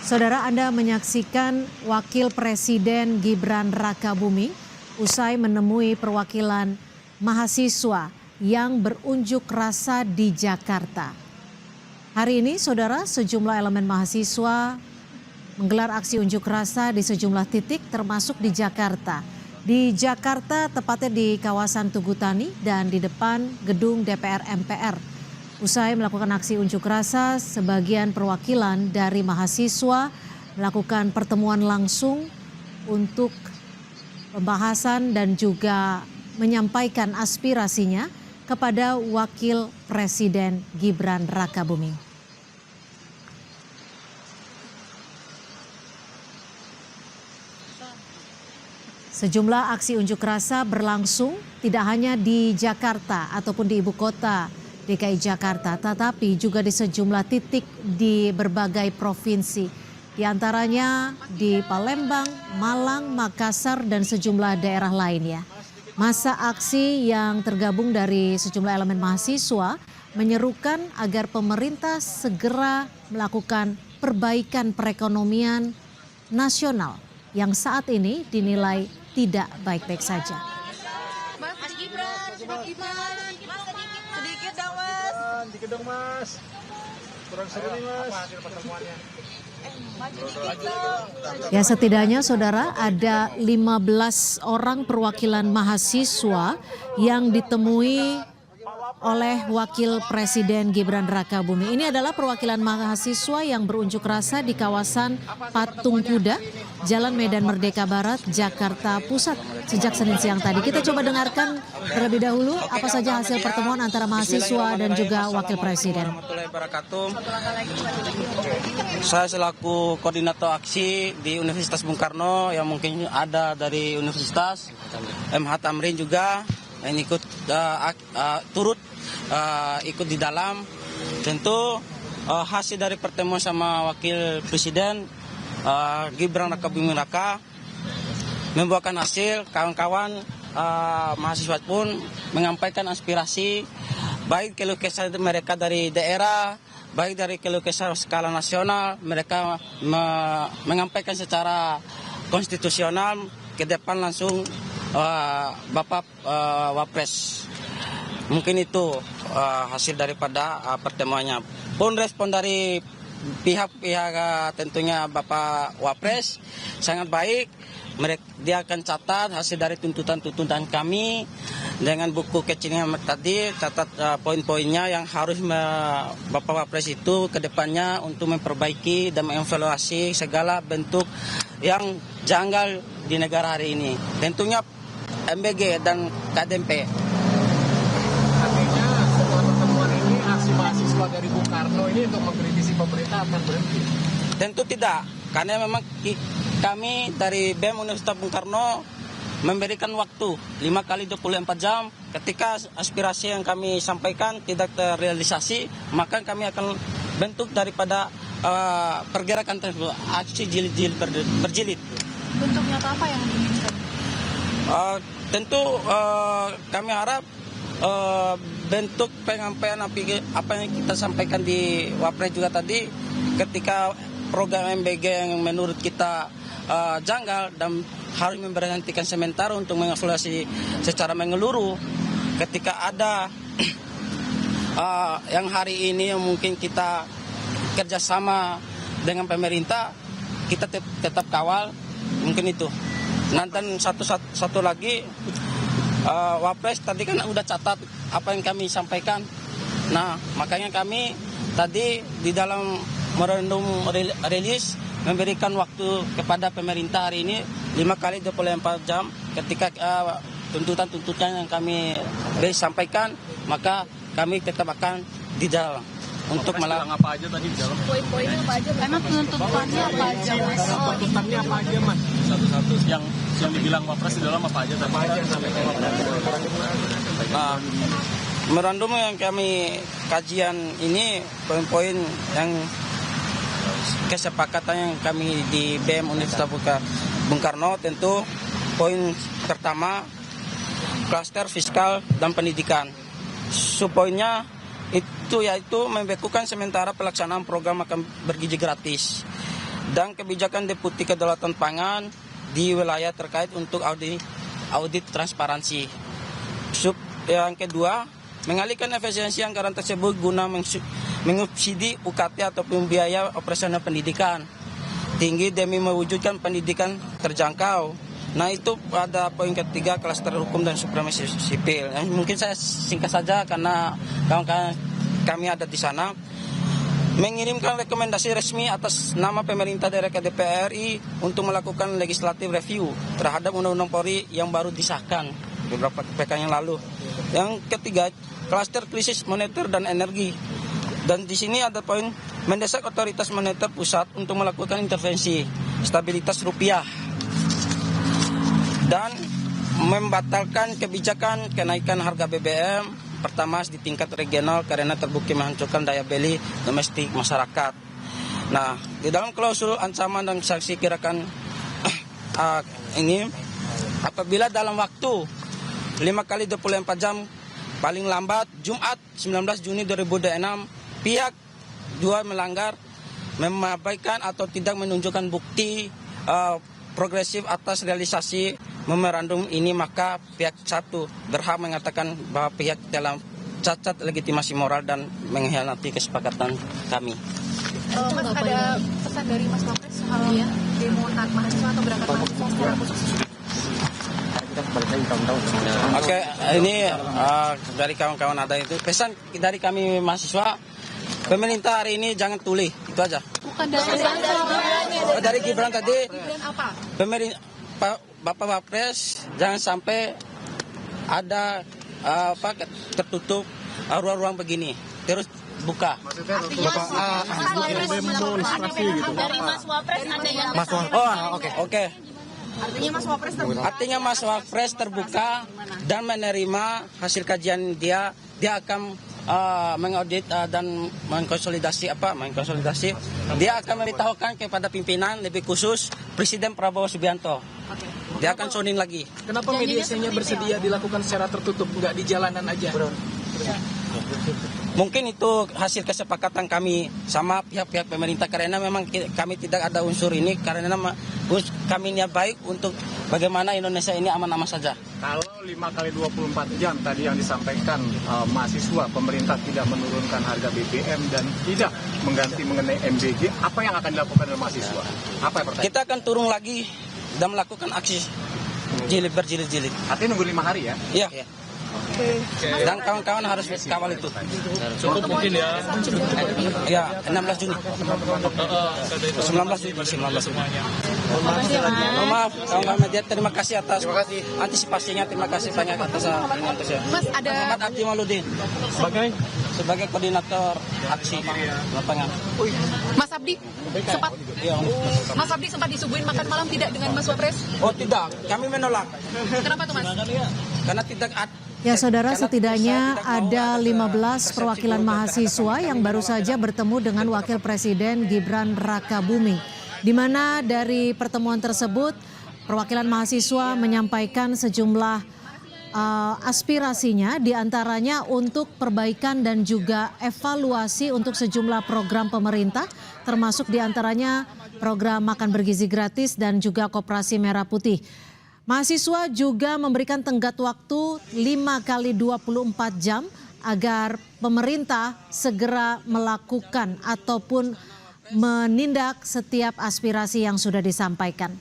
Saudara, Anda menyaksikan Wakil Presiden Gibran Rakabuming usai menemui perwakilan mahasiswa yang berunjuk rasa di Jakarta. Hari ini, saudara, sejumlah elemen mahasiswa menggelar aksi unjuk rasa di sejumlah titik termasuk di Jakarta. Di Jakarta, tepatnya di kawasan Tugu Tani dan di depan gedung DPR MPR. Usai melakukan aksi unjuk rasa, sebagian perwakilan dari mahasiswa melakukan pertemuan langsung untuk pembahasan dan juga menyampaikan aspirasinya kepada Wakil Presiden Gibran Rakabuming. Sejumlah aksi unjuk rasa berlangsung tidak hanya di Jakarta ataupun di ibu kota DKI Jakarta, tetapi juga di sejumlah titik di berbagai provinsi. Di antaranya di Palembang, Malang, Makassar, dan sejumlah daerah lainnya. Masa aksi yang tergabung dari sejumlah elemen mahasiswa menyerukan agar pemerintah segera melakukan perbaikan perekonomian nasional yang saat ini dinilai tidak baik-baik saja. Mas Gibran, sedikit dong Mas. Dikit dong Mas. Kurang seru nih Mas. Apa hasil pertemuannya? Ya, setidaknya saudara ada 15 orang perwakilan mahasiswa yang ditemui oleh Wakil Presiden Gibran Rakabuming. Ini adalah perwakilan mahasiswa yang berunjuk rasa di kawasan Patung Kuda, Jalan Medan Merdeka Barat, Jakarta Pusat sejak Senin siang tadi. Kita coba dengarkan terlebih dahulu apa saja hasil pertemuan antara mahasiswa dan juga Wakil Presiden. Saya selaku koordinator aksi di Universitas Bung Karno yang mungkin ada dari Universitas MH Tamrin juga yang ikut turut ikut di dalam. Tentu hasil dari pertemuan sama Wakil Presiden Gibran Rakabuming Raka membuahkan hasil. Kawan-kawan mahasiswa pun menyampaikan aspirasi baik keluh kesah mereka dari daerah, baik dari keluh kesah skala nasional. Mereka menyampaikan secara konstitusional ke depan langsung Bapak Wapres. Mungkin itu hasil daripada pertemuannya. Pun respon dari pihak tentunya Bapak Wapres sangat baik. Dia akan catat hasil dari tuntutan-tuntutan kami dengan buku kecilnya tadi, catat poin-poinnya yang harus Bapak Wapres itu ke depannya untuk memperbaiki dan mengevaluasi segala bentuk yang janggal di negara hari ini. Tentunya MBG dan KDMP. Artinya setelah pertemuan ini aksi mahasiswa dari Bung Karno ini untuk mengkritisi pemerintah akan berhenti? Tentu tidak, karena memang kami dari BEM Universitas Bung Karno memberikan waktu 5 kali 24 jam. Ketika aspirasi yang kami sampaikan tidak terrealisasi, maka kami akan bentuk daripada pergerakan tersebut, aksi jilid-jilid berjilid. Bentuk nyata apa yang diinginkan? Tentu kami harap bentuk penyampaian apa yang kita sampaikan di Wapres juga tadi, ketika program MBG yang menurut kita janggal dan harus memberhentikan sementara untuk mengevaluasi secara menyeluruh. Ketika ada yang hari ini yang mungkin kita kerjasama dengan pemerintah, kita tetap kawal, mungkin itu. Dan satu lagi, Wapres tadi kan udah catat apa yang kami sampaikan. Nah, makanya kami tadi di dalam memorandum rilis memberikan waktu kepada pemerintah hari ini 5 kali 24 jam. Ketika tuntutan-tuntutan yang kami sampaikan, maka kami tetap akan di dalam untuk melakukan apa aja tadi di dalam? Poin-poinnya apa aja? Emang tuntutannya apa aja Mas? Tuntutannya apa aja Mas? Satu-satu yang dibilang Wapres di dalam apa aja? Apa aja yang sampai memorandum yang kami kajian ini, poin-poin yang kesepakatan yang kami di BEM Universitas Bung Karno. Tentu poin pertama, klaster fiskal dan pendidikan. Subpoinnya itu yaitu membekukan sementara pelaksanaan program makan bergizi gratis. dan kebijakan Deputi Kedaulatan Pangan di wilayah terkait untuk audit transparansi. Yang kedua, mengalihkan efisiensi anggaran tersebut guna mengsubsidi UKT ataupun biaya operasional pendidikan tinggi demi mewujudkan pendidikan terjangkau. Nah, itu pada poin ketiga, klaster hukum dan supremasi sipil. Mungkin saya singkat saja karena kawan-kawan kami ada di sana. Mengirimkan rekomendasi resmi atas nama pemerintah daerah ke DPR RI untuk melakukan legislative review terhadap Undang-Undang Polri yang baru disahkan beberapa pekan yang lalu. Yang ketiga, klaster krisis moneter dan energi. Dan di sini ada poin mendesak otoritas moneter pusat untuk melakukan intervensi stabilitas rupiah dan membatalkan kebijakan kenaikan harga BBM Pertamax di tingkat regional karena terbukti menghancurkan daya beli domestik masyarakat. Nah, di dalam klausul ancaman dan sanksi kirakan ini, apabila dalam waktu 5 kali 24 jam paling lambat Jumat 19 Juni 2026 pihak 2 melanggar, mengabaikan atau tidak menunjukkan bukti progresif atas realisasi memorandum ini, maka pihak 1 berhak mengatakan bahwa pihak telah cacat legitimasi moral dan mengkhianati kesepakatan kami. Mas, ada pesan dari Mas Wapres soal demo mahasiswa atau gerakan mahasiswa secara khusus? Oke, ini dari kawan-kawan ada itu pesan dari kami mahasiswa. Pemerintah hari ini jangan tuli, itu aja. Bukan dari Gibran tadi. Gibran apa? Pemerintah Bapak Wapres jangan sampai ada tertutup ruang-ruang begini. Terus buka. Dari Mas Wapres ada yang Oke. Artinya Mas Wapres terbuka. Artinya Mas Wapres terbuka dan menerima hasil kajian dia akan mengaudit dan mengkonsolidasi dia akan memberitahukan kepada pimpinan, lebih khusus Presiden Prabowo Subianto. Dia akan sounding lagi. Kenapa mediasinya bersedia dilakukan secara tertutup, nggak di jalanan aja? Mungkin itu hasil kesepakatan kami sama pihak-pihak pemerintah, karena memang kami tidak ada unsur ini, karena kami niat baik untuk bagaimana Indonesia ini aman-aman saja. Kalau 5 kali 24 jam tadi yang disampaikan mahasiswa, pemerintah tidak menurunkan harga BBM dan tidak mengganti mengenai MBG, apa yang akan dilakukan oleh mahasiswa? Apa yang pertanyaan? Kita akan turun lagi dan melakukan aksi berjilid-jilid. Artinya nunggu 5 hari ya? Iya. Dan kawan-kawan harus kawal itu. Cukup mungkin ya. Ya, 16 Juni. 19 Juni. Mohon maaf, kawan-kawan media, terima kasih atas antisipasinya, terima kasih banyak atas Mas, ada Muhammad Abdi Maludin sebagai koordinator aksi lapangan. Mas Abdi sempat disuguhin makan malam tidak dengan Mas Wapres? Oh tidak, kami menolak. Kenapa tuh Mas? Karena tidak Ya saudara, setidaknya ada 15 perwakilan mahasiswa yang baru saja bertemu dengan Wakil Presiden Gibran Rakabuming. Di mana dari pertemuan tersebut perwakilan mahasiswa menyampaikan sejumlah aspirasinya, diantaranya untuk perbaikan dan juga evaluasi untuk sejumlah program pemerintah, termasuk diantaranya program makan bergizi gratis dan juga Koperasi Merah Putih. Mahasiswa juga memberikan tenggat waktu 5 kali 24 jam agar pemerintah segera melakukan ataupun menindak setiap aspirasi yang sudah disampaikan.